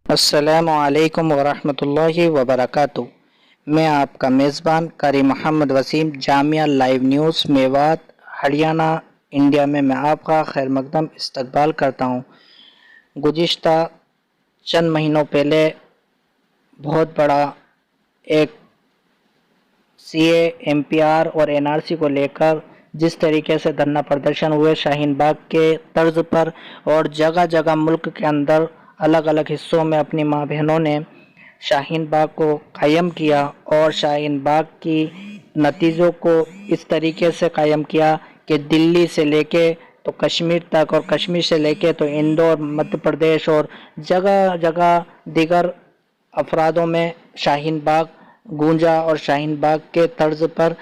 السلام علیکم ورحمۃ اللہ وبرکاتہ۔ میں آپ کا میزبان قاری Muhammad Wasim, Jamia live news Mewat Haryana India میں آپ کا خیر مقدم استقبال کرتا ہوں۔ گزشتہ چند مہینوں پہلے بہت بڑا ایک CA، MPR اور NRC کو لے کر جس طریقے سے دھرنا پردرشن ہوئے شاہین باغ کے طرز پر، اور جگہ جگہ ملک کے اندر الگ الگ حصوں میں اپنی ماں بہنوں نے شاہین باغ کو قائم کیا، اور شاہین باغ کی نتیجوں کو اس طریقے سے قائم کیا کہ دلی سے لے کے تو کشمیر تک، اور کشمیر سے لے کے تو اندور، مدھیہ پردیش اور جگہ جگہ دیگر افرادوں میں شاہین باغ گونجا، اور شاہین باغ کے طرز پر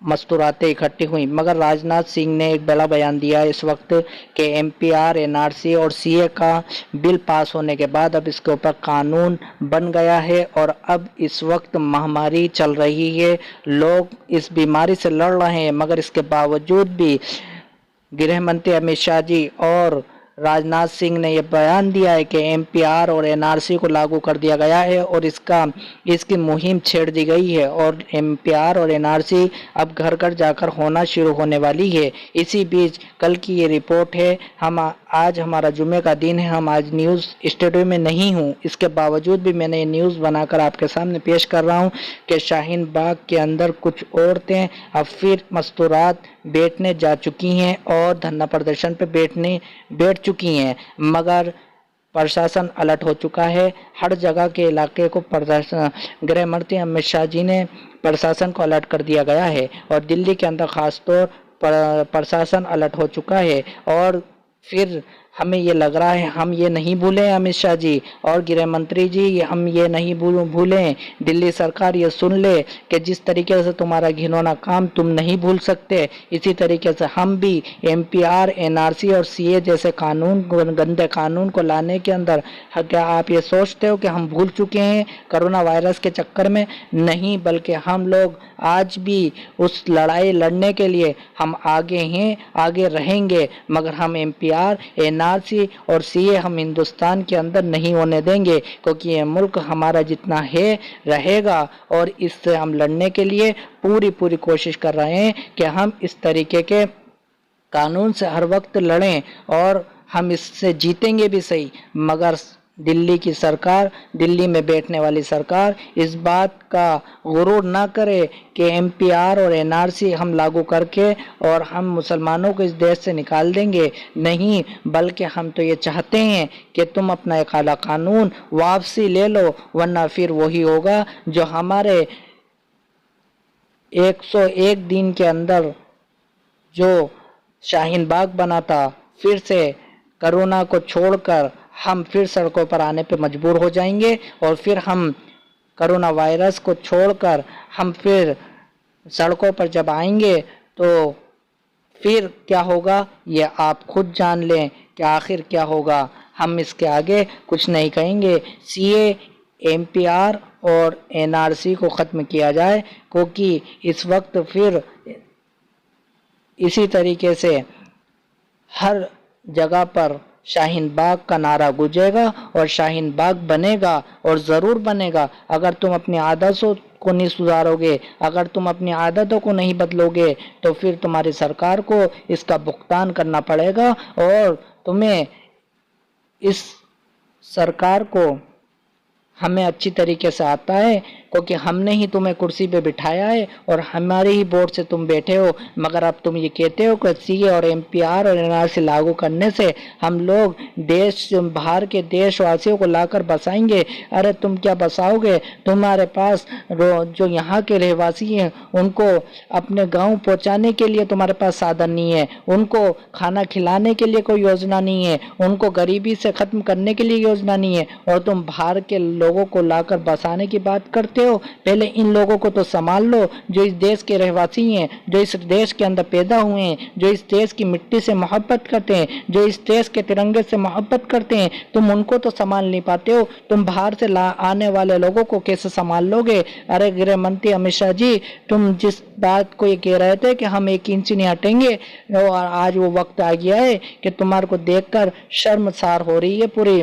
مستوراتیں اکٹھی ہوئیں۔ مگر راجناتھ سنگھ نے ایک بڑا بیان دیا اس وقت کہ MPR، NRC اور CA کا بل پاس ہونے کے بعد اب اس کے اوپر قانون بن گیا ہے، اور اب اس وقت مہاماری چل رہی ہے، لوگ اس بیماری سے لڑ رہے ہیں، مگر اس کے باوجود بھی گرہ منتری امت شاہ جی اور راجناتھ سنگھ نے یہ بیان دیا ہے کہ MPR اور NRC کو لاگو کر دیا گیا ہے، اور اس کی مہم چھیڑ دی گئی ہے، اور MPR اور NRC اب گھر گھر جا کر ہونا شروع ہونے والی ہے۔ اسی بیچ کل کی یہ رپورٹ ہے، آج ہمارا جمعے کا دن ہے، ہم آج نیوز اسٹوڈیو میں نہیں ہوں، اس کے باوجود بھی میں نے یہ نیوز بنا کر آپ کے سامنے پیش کر رہا ہوں کہ شاہین باغ کے اندر کچھ عورتیں اب پھر مستورات بیٹھنے جا چکی ہیں اور دھرنا پردرشن پہ بیٹھ چکی ہیں، مگر پرشاسن الرٹ ہو چکا ہے۔ ہر جگہ کے علاقے کو گرہ منتری امت شاہ جی نے پرشاسن کو الرٹ کر دیا گیا ہے، اور دلی کے اندر خاص طور پر پرشاسن الرٹ ہو چکا ہے، اور پھر ہمیں یہ لگ رہا ہے ہم یہ نہیں بھولیں امت شاہ جی اور گرہ منتری جی، ہم یہ نہیں بھولیں، دلی سرکار یہ سن لے کہ جس طریقے سے تمہارا گھنونا کام تم نہیں بھول سکتے، اسی طریقے سے ہم بھی MPR، NRC اور CA جیسے گندے قانون کو لانے کے اندر، کیا آپ یہ سوچتے ہو کہ ہم بھول چکے ہیں کرونا وائرس کے چکر میں؟ نہیں، بلکہ ہم لوگ آج بھی اس لڑائی لڑنے کے لیے ہم آگے ہیں، آگے رہیں گے، مگر ہم MPR، NRC اور CA ہم ہندوستان کے اندر نہیں ہونے دیں گے، کیونکہ یہ ملک ہمارا جتنا ہے رہے گا، اور اس سے ہم لڑنے کے لیے پوری کوشش کر رہے ہیں کہ ہم اس طریقے کے قانون سے ہر وقت لڑیں، اور ہم اس سے جیتیں گے بھی صحیح، مگر دلی کی سرکار، دلی میں بیٹھنے والی سرکار اس بات کا غرور نہ کرے کہ MPR اور NRC ہم لاگو کر کے اور ہم مسلمانوں کو اس دیش سے نکال دیں گے، نہیں، بلکہ ہم تو یہ چاہتے ہیں کہ تم اپنا ایک اعلیٰ قانون واپسی لے لو، ورنہ پھر وہی ہوگا جو ہمارے 101 دن کے اندر جو شاہین باغ بنا تھا، پھر سے کرونا کو چھوڑ کر ہم پھر سڑکوں پر آنے پہ مجبور ہو جائیں گے، اور پھر ہم کرونا وائرس کو چھوڑ کر ہم پھر سڑکوں پر جب آئیں گے تو پھر کیا ہوگا یہ آپ خود جان لیں کہ آخر کیا ہوگا۔ ہم اس کے آگے کچھ نہیں کہیں گے۔ CA، MPR اور NRC کو ختم کیا جائے، کیونکہ اس وقت پھر اسی طریقے سے ہر جگہ پر شاہین باغ کا نعرہ گونجے گا، اور شاہین باغ بنے گا، اور ضرور بنے گا اگر تم اپنی عادتوں کو نہیں سدھارو گے، اگر تم اپنی عادتوں کو نہیں بدلو گے تو پھر تمہاری سرکار کو اس کا بھگتان کرنا پڑے گا، اور تمہیں اس سرکار کو ہمیں اچھی طریقے سے آتا ہے، کیونکہ ہم نے ہی تمہیں کرسی پہ بٹھایا ہے اور ہمارے ہی ووٹ سے تم بیٹھے ہو، مگر اب تم یہ کہتے ہو کہ CA اور MPR اور NRC لاگو کرنے سے ہم لوگ باہر کے دیش واسیوں کو لا کر بسائیں گے۔ ارے تم کیا بساؤ گے؟ تمہارے پاس جو یہاں کے رہواسی ہیں ان کو اپنے گاؤں پہنچانے کے لیے تمہارے پاس سادھن نہیں ہے، ان کو کھانا کھلانے کے لیے کوئی یوجنا نہیں ہے، ان کو غریبی سے ختم کرنے کے لیے یوجنا نہیں ہے، اور تم باہر کے لوگوں کو لا کر بسانے کی بات کرتے ہو۔ پہلے ان لوگوں کو تو سنبھال لو جو اس دیش کے رہواسی ہیں، جو اس دیش کے اندر پیدا ہوئے ہیں، جو اس دیش کی مٹی سے محبت کرتے ہیں، جو اس دیش کے ترنگے سے محبت کرتے ہیں، تم ان کو تو سنبھال نہیں پاتے ہو، تم باہر سے آنے والے لوگوں کو کیسے سنبھال لو گے؟ ارے گرہ منتری امت شاہ جی، تم جس بات کو یہ کہہ رہے تھے کہ ہم 1 انچ نہیں ہٹیں گے، اور آج وہ وقت آ گیا ہے کہ تمہارے کو دیکھ کر شرمسار ہو رہی ہے پوری